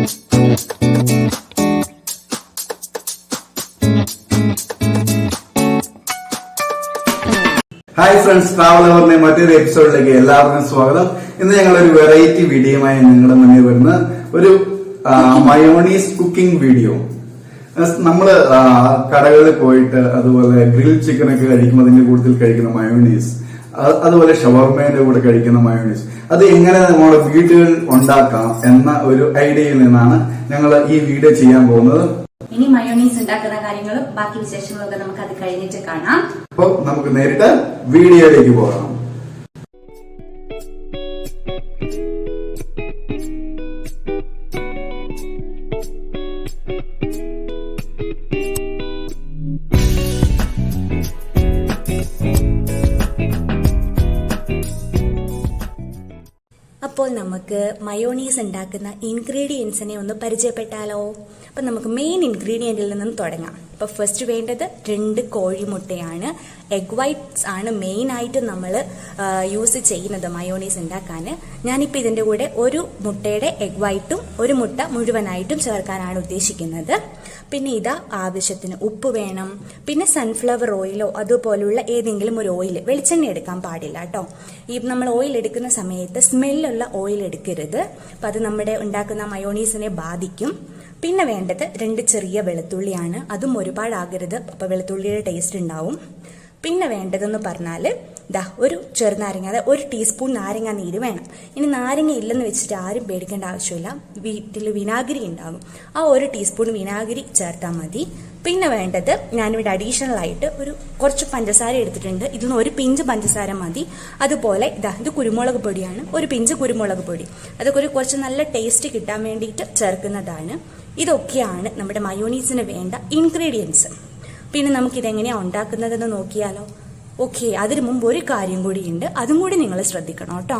Hi friends, travel അവറിന്റെ മറ്റൊരു എപ്പിസോഡിലേക്ക് എല്ലാവർക്കും സ്വാഗതം. ഇന്ന് ഞങ്ങൾ ഒരു വെറൈറ്റി വീഡിയോയുമായി നിങ്ങളുടെ മുന്നിൽ വരുന്ന ഒരു മയോണീസ് കുക്കിംഗ് വീഡിയോ. നമ്മള് കടകളിൽ പോയിട്ട് അതുപോലെ ഗ്രിൽ ചിക്കൻ ഒക്കെ കഴിക്കുമ്പോൾ അതിന്റെ കൂടുതൽ കഴിക്കുന്ന മയോണീസ്, അതുപോലെ ഷവർമേന്റെ കൂടെ കഴിക്കുന്ന മയോണീസ്, അത് എങ്ങനെ നമ്മുടെ വീടുകളിൽ ഉണ്ടാക്കാം എന്ന ഒരു ഐഡിയയിൽ നിന്നാണ് ഞങ്ങൾ ഈ വീഡിയോ ചെയ്യാൻ പോകുന്നത്. ഇനി മയോണീസ് ഉണ്ടാക്കുന്ന കാര്യങ്ങളും ബാക്കി വിശേഷങ്ങളൊക്കെ നമുക്ക് അത് കഴിഞ്ഞിട്ട് കാണാം. അപ്പോൾ നമുക്ക് നേരിട്ട് വീഡിയോയിലേക്ക് പോകാം. അപ്പോൾ നമുക്ക് മയോണീസ് ഉണ്ടാക്കുന്ന ഇൻഗ്രീഡിയൻസിനെ ഒന്ന് പരിചയപ്പെട്ടാലോ? അപ്പൊ നമുക്ക് മെയിൻ ഇൻഗ്രീഡിയന്റിൽ നിന്നും തുടങ്ങാം. അപ്പൊ ഫസ്റ്റ് വേണ്ടത് 2 കോഴിമുട്ടയാണ്. എഗ് വൈറ്റ്സ് ആണ് മെയിൻ ആയിട്ട് നമ്മൾ യൂസ് ചെയ്യുന്നത് മയോണീസ് ഉണ്ടാക്കാൻ. ഞാനിപ്പോൾ ഇതിന്റെ കൂടെ ഒരു മുട്ടയുടെ എഗ് വൈറ്റും ഒരു മുട്ട മുഴുവനായിട്ടും ചേർക്കാനാണ് ഉദ്ദേശിക്കുന്നത്. പിന്നെ ഇതാ ആവശ്യത്തിന് ഉപ്പ് വേണം. പിന്നെ സൺഫ്ലവർ ഓയിലോ അതുപോലുള്ള ഏതെങ്കിലും ഒരു ഓയിൽ, വെളിച്ചെണ്ണ എടുക്കാൻ പാടില്ല കേട്ടോ. ഈ നമ്മൾ ഓയിൽ എടുക്കുന്ന സമയത്ത് സ്മെല്ലുള്ള ഓയിൽ എടുക്കരുത്. അപ്പൊ അത് നമ്മുടെ ഉണ്ടാക്കുന്ന മയോണീസിനെ ബാധിക്കും. പിന്നെ വേണ്ടത് 2 ചെറിയ വെളുത്തുള്ളിയാണ്. അതും ഒരുപാടാകരുത്, അപ്പൊ വെളുത്തുള്ളിയുടെ ടേസ്റ്റ് ഉണ്ടാവും. പിന്നെ വേണ്ടതെന്ന് പറഞ്ഞാല് ഒരു ചെറുനാരങ്ങ, അതായത് 1 ടീസ്പൂൺ നാരങ്ങ നീര് വേണം. ഇനി നാരങ്ങ ഇല്ലെന്ന് വെച്ചിട്ട് ആരും പേടിക്കേണ്ട ആവശ്യമില്ല, വീട്ടിൽ വിനാഗിരി ഉണ്ടാകും. ആ 1 ടീസ്പൂൺ വിനാഗിരി ചേർത്താൽ മതി. പിന്നെ വേണ്ടത്, ഞാനിവിടെ അഡീഷണൽ ആയിട്ട് കുറച്ച് പഞ്ചസാര എടുത്തിട്ടുണ്ട്. ഇതിന് 1 പിഞ്ച് പഞ്ചസാര മതി. അതുപോലെ ഇത് കുരുമുളക് പൊടിയാണ്, 1 പിഞ്ച് കുരുമുളക് പൊടി. അതൊക്കെ കുറച്ച് നല്ല ടേസ്റ്റ് കിട്ടാൻ വേണ്ടിയിട്ട് ചേർക്കുന്നതാണ്. ഇതൊക്കെയാണ് നമ്മുടെ മയോണീസിന് വേണ്ട ഇൻഗ്രീഡിയൻസ്. പിന്നെ നമുക്ക് ഇതെങ്ങനെയാണ് ഉണ്ടാക്കുന്നതെന്ന് നോക്കിയാലോ? ഓക്കെ, അതിനു മുമ്പ് ഒരു കാര്യം കൂടിയുണ്ട്, അതും കൂടി നിങ്ങൾ ശ്രദ്ധിക്കണം കേട്ടോ.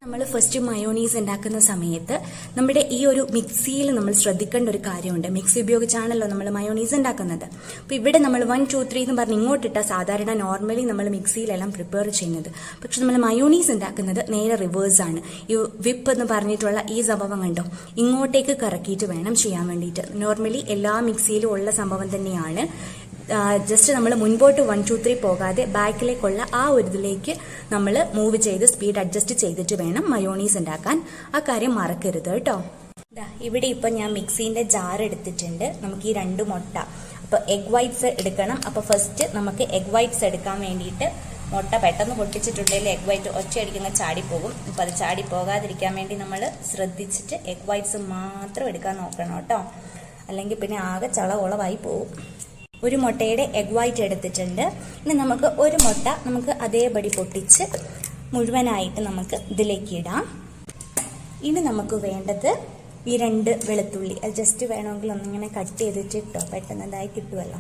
നമ്മൾ ഫസ്റ്റ് മയോണീസ് ഉണ്ടാക്കുന്ന സമയത്ത് നമ്മുടെ ഈ ഒരു മിക്സിയിൽ നമ്മൾ ശ്രദ്ധിക്കേണ്ട ഒരു കാര്യമുണ്ട്. മിക്സി ഉപയോഗിച്ചാണല്ലോ നമ്മൾ മയോണീസ് ഉണ്ടാക്കുന്നത്. അപ്പൊ ഇവിടെ നമ്മൾ 1, 2, 3 എന്ന് പറഞ്ഞ് ഇങ്ങോട്ടിട്ട സാധാരണ നോർമലി നമ്മൾ മിക്സിയിലെല്ലാം പ്രിപ്പയർ ചെയ്യുന്നത്. പക്ഷെ നമ്മൾ മയോണീസ് ഉണ്ടാക്കുന്നത് നേരെ റിവേഴ്സ് ആണ്. ഈ വിപ്പ് എന്ന് പറഞ്ഞിട്ടുള്ള ഈ സംഭവം കണ്ടോ, ഇങ്ങോട്ടേക്ക് കറക്കിയിട്ട് വേണം ചെയ്യാൻ വേണ്ടിയിട്ട്. നോർമലി എല്ലാ മിക്സിയിലും ഉള്ള സംഭവം തന്നെയാണ്. ജസ്റ്റ് നമ്മൾ മുൻപോട്ട് 1, 2, 3 പോകാതെ ബാക്കിലേക്കുള്ള ആ ഒരു ഇതിലേക്ക് നമ്മൾ മൂവ് ചെയ്ത് സ്പീഡ് അഡ്ജസ്റ്റ് ചെയ്തിട്ട് വേണം മയോണീസ് ഉണ്ടാക്കാൻ. ആ കാര്യം മറക്കരുത് കേട്ടോ. ഇവിടെ ഇപ്പൊ ഞാൻ മിക്സിന്റെ ജാർ എടുത്തിട്ടുണ്ട്. നമുക്ക് ഈ 2 മുട്ട, അപ്പൊ എഗ് വൈറ്റ്സ് എടുക്കണം. അപ്പൊ ഫസ്റ്റ് നമുക്ക് എഗ് വൈറ്റ്സ് എടുക്കാൻ വേണ്ടിയിട്ട്, മുട്ട പെട്ടെന്ന് പൊട്ടിച്ചിട്ടുണ്ടെങ്കിൽ എഗ് വൈറ്റ് ഒറ്റയടിക്കുന്ന ചാടിപ്പോകും. അപ്പൊ അത് ചാടി പോകാതിരിക്കാൻ വേണ്ടി നമ്മൾ ശ്രദ്ധിച്ചിട്ട് എഗ് വൈറ്റ്സ് മാത്രം എടുക്കാൻ നോക്കണം കേട്ടോ, അല്ലെങ്കിൽ പിന്നെ ആകെ ചളവളവായി പോകും. 1 മുട്ടയുടെ എഗ് വൈറ്റ് എടുത്തിട്ടുണ്ട്. ഇനി നമുക്ക് 1 മുട്ട നമുക്ക് അതേപടി പൊട്ടിച്ച് മുഴുവനായിട്ട് നമുക്ക് ഇതിലേക്ക് ഇടാം. ഇനി നമുക്ക് വേണ്ടത് ഈ 2 വെളുത്തുള്ളി, അത് ജസ്റ്റ് വേണമെങ്കിൽ ഒന്നിങ്ങനെ കട്ട് ചെയ്തിട്ട് ഇട്ടോ, പെട്ടെന്നതായി കിട്ടുമല്ലോ.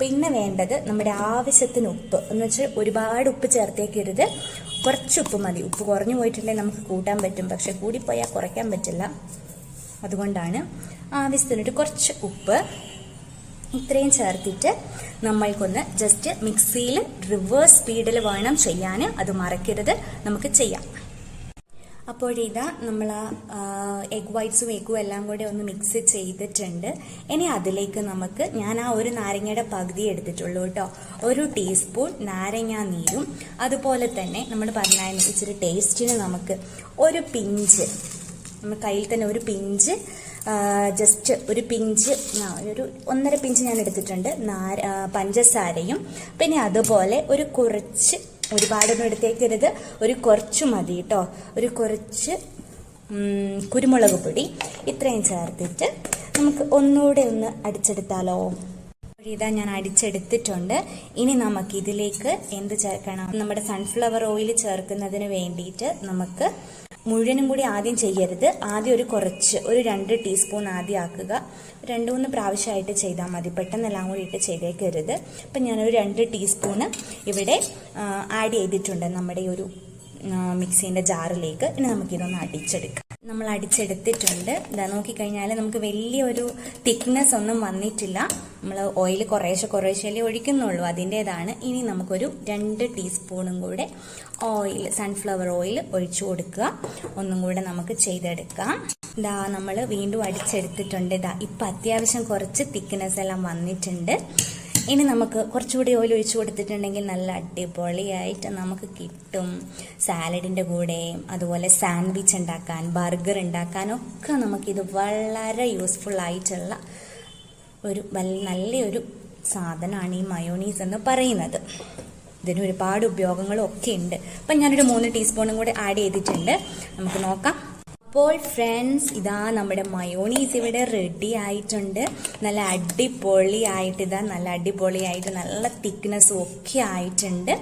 പിന്നെ വേണ്ടത് നമ്മുടെ ആവശ്യത്തിന് ഉപ്പ്. എന്ന് വെച്ചാൽ ഒരുപാട് ഉപ്പ് ചേർത്തേക്കരുത്, കുറച്ച് ഉപ്പ് മതി. ഉപ്പ് കുറഞ്ഞു പോയിട്ടുണ്ടെങ്കിൽ നമുക്ക് കൂട്ടാൻ പറ്റും, പക്ഷെ കൂടിപ്പോയാൽ കുറയ്ക്കാൻ പറ്റില്ല. അതുകൊണ്ടാണ് ആവശ്യത്തിനൊരു കുറച്ച് ഉപ്പ് ഇത്രയും ചേർത്തിട്ട് നമ്മൾക്കൊന്ന് ജസ്റ്റ് മിക്സിയിൽ റിവേഴ്സ് സ്പീഡിൽ വേണം ചെയ്യാൻ, അത് മറക്കരുത്. നമുക്ക് ചെയ്യാം. അപ്പോഴിതാ നമ്മൾ എഗ് വൈറ്റ്സും എഗ്ഗും എല്ലാം കൂടെ ഒന്ന് മിക്സ് ചെയ്തിട്ടുണ്ട്. ഇനി അതിലേക്ക് ഞാൻ ആ 1 നാരങ്ങയുടെ പകുതി എടുത്തിട്ടുള്ളൂ കേട്ടോ. 1 ടീസ്പൂൺ നാരങ്ങ നീരും, അതുപോലെ തന്നെ നമ്മൾ പറഞ്ഞതിന് ഇച്ചിരി ടേസ്റ്റിന് നമുക്ക് 1 പിഞ്ച്, നമ്മൾ കയ്യിൽ തന്നെ 1 പിഞ്ച്, ജസ്റ്റ് 1 പിഞ്ച്, ഒരു 1.5 പിഞ്ച് ഞാൻ എടുത്തിട്ടുണ്ട് പഞ്ചസാരയും. പിന്നെ അതുപോലെ കുറച്ച്, ഒരുപാടൊന്നും എടുത്തേക്കരുത്, കുറച്ച് മതി കേട്ടോ. കുറച്ച് കുരുമുളക് പൊടി, ഇത്രയും ചേർത്തിട്ട് നമുക്ക് ഒന്നുകൂടെ ഒന്ന് അടിച്ചെടുത്താലോ? ഇതാ ഞാൻ അടിച്ചെടുത്തിട്ടുണ്ട്. ഇനി നമുക്ക് ഇതിലേക്ക് എന്ത് ചേർക്കണം? നമ്മുടെ സൺഫ്ലവർ ഓയിൽ ചേർക്കുന്നതിന് വേണ്ടിയിട്ട് നമുക്ക് മുഴുവനും കൂടി ആദ്യം ചെയ്യരുത്. ആദ്യം ഒരു 2 ടീസ്പൂൺ ആദ്യം ആക്കുക. 2-3 പ്രാവശ്യമായിട്ട് ചെയ്താൽ മതി, പെട്ടെന്നെല്ലാം കൂടി ഇട്ട് ചെയ്തേക്കരുത്. അപ്പം ഞാനൊരു 2 ടീസ്പൂണ് ഇവിടെ ആഡ് ചെയ്തിട്ടുണ്ട് നമ്മുടെ ഈ ഒരു മിക്സിന്റെ ജാറിലേക്ക്. ഇനി നമുക്കിതൊന്ന് അടിച്ചെടുക്കാം. നമ്മൾ അടിച്ചെടുത്തിട്ടുണ്ട്. ഇതാ നോക്കിക്കഴിഞ്ഞാൽ നമുക്ക് വലിയൊരു തിക്നെസ് ഒന്നും വന്നിട്ടില്ല. നമ്മൾ ഓയിൽ കുറേശ്ശെ ഒഴിക്കുന്നുള്ളൂ, അതിൻ്റെതാണ്. ഇനി നമുക്കൊരു 2 ടീസ്പൂണും കൂടെ ഓയിൽ, സൺഫ്ലവർ ഓയിൽ ഒഴിച്ചു കൊടുക്കുക. ഒന്നും കൂടെ നമുക്ക് ചെയ്തെടുക്കാം. ഇതാ നമ്മൾ വീണ്ടും അടിച്ചെടുത്തിട്ടുണ്ട്. ഇതാ ഇപ്പം അത്യാവശ്യം കുറച്ച് തിക്നെസ് എല്ലാം വന്നിട്ടുണ്ട്. ഇനി നമുക്ക് കുറച്ചുകൂടി ഓയിൽ ഒഴിച്ചു കൊടുത്തിട്ടുണ്ടെങ്കിൽ നല്ല അടിപൊളിയായിട്ട് നമുക്ക് കിട്ടും. സാലഡിൻ്റെ കൂടെയും അതുപോലെ സാൻഡ്വിച്ച് ഉണ്ടാക്കാൻ, ബർഗർ ഉണ്ടാക്കാനൊക്കെ നമുക്കിത് വളരെ യൂസ്ഫുൾ ആയിട്ടുള്ള ഒരു നല്ലൊരു സാധനമാണ് ഈ മയോണീസ് എന്ന് പറയുന്നത്. ഇതിന് ഒരുപാട് ഉപയോഗങ്ങളും ഒക്കെ ഉണ്ട്. അപ്പം ഞാനൊരു 3 ടീസ്പൂണും കൂടെ ആഡ് ചെയ്തിട്ടുണ്ട്. നമുക്ക് നോക്കാം. അപ്പോൾ ഫ്രണ്ട്സ്, ഇതാ നമ്മുടെ മയോണീസ് ഇവിടെ റെഡി ആയിട്ടുണ്ട്. നല്ല അടിപൊളിയായിട്ട് നല്ല തിക്നെസ്സും ഒക്കെ ആയിട്ടുണ്ട്.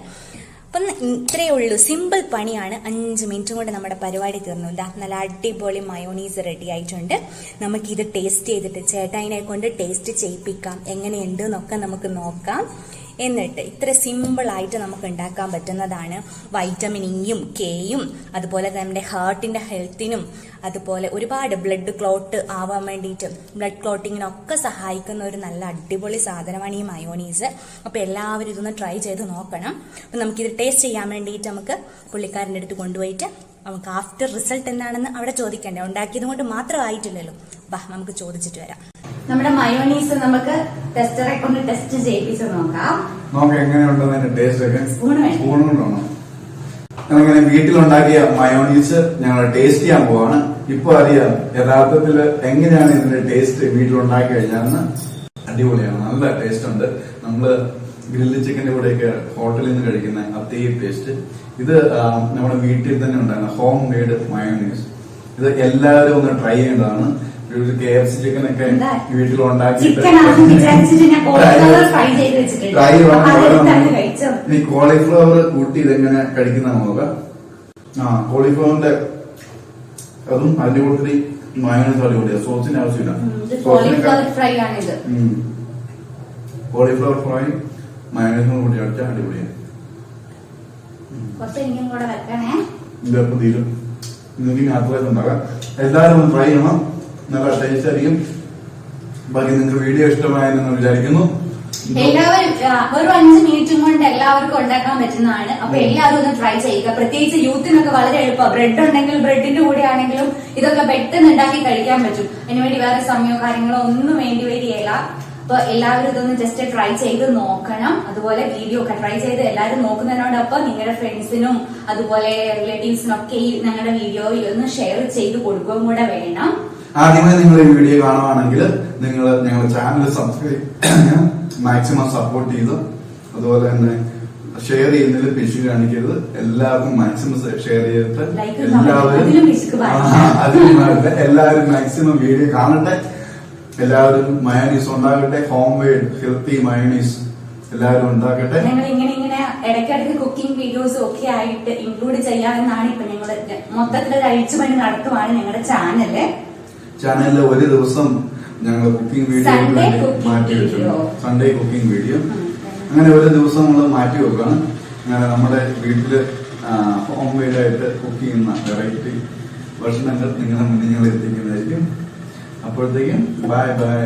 അപ്പം ഇത്രയേ ഉള്ളൂ, സിമ്പിൾ പണിയാണ്. 5 മിനിറ്റും കൊണ്ട് നമ്മുടെ പരിപാടി തീർന്നു. ഇതാ നല്ല അടിപൊളി മയോണീസ് റെഡി ആയിട്ടുണ്ട്. നമുക്കിത് ടേസ്റ്റ് ചെയ്തിട്ട് ചേട്ടായിനെ കൊണ്ട് ടേസ്റ്റ് ചെയ്യിപ്പിക്കാം. എങ്ങനെയുണ്ട് എന്നൊക്കെ നമുക്ക് നോക്കാം. എന്നിട്ട് ഇത്ര സിമ്പിളായിട്ട് നമുക്ക് ഉണ്ടാക്കാൻ പറ്റുന്നതാണ്. വൈറ്റമിൻ ഇയും കെയും അതുപോലെ നമ്മുടെ ഹാർട്ടിന്റെ ഹെൽത്തിനും അതുപോലെ ഒരുപാട് ബ്ലഡ് ക്ലോട്ട് ആവാൻ വേണ്ടിയിട്ട്, ബ്ലഡ് ക്ലോട്ടിങ്ങിനൊക്കെ സഹായിക്കുന്ന ഒരു നല്ല അടിപൊളി സാധനമാണ് ഈ മയോണീസ്. അപ്പോൾ എല്ലാവരും ഇതൊന്ന് ട്രൈ ചെയ്ത് നോക്കണം. അപ്പം നമുക്കിത് ടേസ്റ്റ് ചെയ്യാൻ വേണ്ടിയിട്ട് നമുക്ക് പുള്ളിക്കാരൻ്റെ അടുത്ത് കൊണ്ടുപോയിട്ട് നമുക്ക് ആഫ്റ്റർ റിസൾട്ട് എന്താണെന്ന് അവിടെ ചോദിക്കണ്ടേ. ഉണ്ടാക്കിയത് കൊണ്ട് മാത്രം ആയിട്ടില്ലല്ലോ. വാ, നമുക്ക് ചോദിച്ചിട്ട് വരാം. നമ്മുടെ മയോണീസ് നമുക്ക് ടെസ്റ്ററെ കൊണ്ട് ടെസ്റ്റ് ചെയ്യിപ്പിച്ച് നോക്കാം. എങ്ങനെയുണ്ടെന്ന് ടേസ്റ്റ് ഒക്കെ. സ്പൂൺ കൊണ്ടാണോ? ഞങ്ങളിങ്ങനെ വീട്ടിലുണ്ടാക്കിയ മയോണീസ് ഞങ്ങൾ ടേസ്റ്റ് ചെയ്യാൻ പോവാണ്. ഇപ്പൊ അറിയാം യഥാർത്ഥത്തിൽ എങ്ങനെയാണ് ഇതിന്റെ ടേസ്റ്റ് വീട്ടിലുണ്ടാക്കി കഴിഞ്ഞാൽ. അടിപൊളിയാണ്, നല്ല ടേസ്റ്റ് ഉണ്ട്. നമ്മള് ഗ്രില്ല് ചിക്കന്റെ കൂടെയൊക്കെ ഹോട്ടലിൽ നിന്ന് കഴിക്കുന്ന അതേ ടേസ്റ്റ്. ഇത് നമ്മുടെ വീട്ടിൽ തന്നെ ഉണ്ടാകുന്ന ഹോം മെയ്ഡ് മയോണീസ്. ഇത് എല്ലാവരും ഒന്ന് ട്രൈ ചെയ്യേണ്ടതാണ്. KFC ചിക്കൻ ഒക്കെ വീട്ടിൽ ഉണ്ടാക്കിയിട്ട് ഈ കോളിഫ്ലവർ കൂട്ടി ഇതെങ്ങനെ കഴിക്കുന്ന നോക്കാം. കോളിഫ്ലവറിന്റെ അതും അതിന്റെ കൂട്ടത്തിൽ മയോണൈസ് അടിപൊളിയാണ്. സോസിന് ആവശ്യമില്ല. കോളിഫ്ലവർ ഫ്രൈ മയോണൈസിനോട് കൂട്ടി അടിച്ചാൽ അടിപൊളിയാണ്. ഇതൊക്കെ തീരും. നിങ്ങൾക്ക് അത്രയും ഉണ്ടാകാം. എല്ലാവരും ഒന്ന് ട്രൈ ചെയ്യണം. നല്ല ടേസ്റ്റ് ആയിരിക്കും. ബാക്കി നിങ്ങൾക്ക് വീഡിയോ ഇഷ്ടമായെന്ന് വിചാരിക്കുന്നു. എല്ലാവരും ഒരു 5 മിനിറ്റും കൊണ്ട് എല്ലാവർക്കും ഉണ്ടാക്കാൻ പറ്റുന്നതാണ്. അപ്പൊ എല്ലാവരും ഒന്ന് ട്രൈ ചെയ്യുക. പ്രത്യേകിച്ച് യൂത്തിനൊക്കെ വളരെ എളുപ്പമാണ്. ബ്രെഡ് ഉണ്ടെങ്കിൽ ബ്രെഡിന്റെ കൂടെ ആണെങ്കിലും ഇതൊക്കെ പെട്ടെന്ന് ഉണ്ടാക്കി കഴിക്കാൻ പറ്റും. അതിനുവേണ്ടി വേറെ സമയമോ കാര്യങ്ങളോ ഒന്നും വേണ്ടി വരികയില്ല. അപ്പൊ എല്ലാവരും ഇതൊന്ന് ജസ്റ്റ് ട്രൈ ചെയ്ത് നോക്കണം. അതുപോലെ വീഡിയോ ഒക്കെ ട്രൈ ചെയ്ത് എല്ലാവരും നോക്കുന്നതിനോടൊപ്പം നിങ്ങളുടെ ഫ്രണ്ട്സിനും അതുപോലെ റിലേറ്റീവ്സിനും ഒക്കെ ഈ ഞങ്ങളുടെ വീഡിയോയിൽ ഒന്ന് ഷെയർ ചെയ്ത് കൊടുക്കുകയും കൂടെ വേണം. ആദ്യമായി നിങ്ങൾ ഈ വീഡിയോ കാണുവാണെങ്കിൽ നിങ്ങൾ ഞങ്ങളുടെ ചാനൽ സബ്സ്ക്രൈബ് മാക്സിമം സപ്പോർട്ട് ചെയ്തു. അതുപോലെ തന്നെ ഷെയർ ചെയ്യുന്നതിൽ പിശു കാണിക്കരുത്. എല്ലാവർക്കും മാക്സിമം ഷെയർ ചെയ്തിട്ട് എല്ലാവരും മാക്സിമം വീഡിയോ കാണട്ടെ. എല്ലാവരും മയോണീസ് ഉണ്ടാകട്ടെ. ഹോം മെയ്ഡ് ഹെൽത്തി മയോണീസ് എല്ലാവരും ഉണ്ടാക്കട്ടെ. ഞങ്ങൾ ഇങ്ങനെ ഇടയ്ക്കിടയ്ക്ക് കുക്കിംഗ് വീഡിയോസും ഒക്കെ ആയിട്ട് ഇൻക്ലൂഡ് ചെയ്യാമെന്നാണ് ഇപ്പൊ ഞങ്ങൾ മൊത്തത്തിലൊരു അഴിച്ചുപണി നടത്തുവാണ് ഞങ്ങളുടെ ചാനലില് ഒരു ദിവസം ഞങ്ങൾ കുക്കിംഗ് വീഡിയോ മാറ്റി വെച്ചിട്ടുണ്ട്. Sunday cooking video. അങ്ങനെ ഒരു ദിവസം നമ്മൾ മാറ്റി വെക്കുകയാണ്. അങ്ങനെ നമ്മുടെ വീട്ടില് ഹോം മെയ്ഡ് ആയിട്ട് കുക്ക് ചെയ്യുന്ന വെറൈറ്റി ഭക്ഷണങ്ങൾ നിങ്ങളുടെ മുന്നിൽ ഞങ്ങൾ എത്തിക്കുന്നതായിരിക്കും. അപ്പോഴത്തേക്കും ബൈ ബൈ.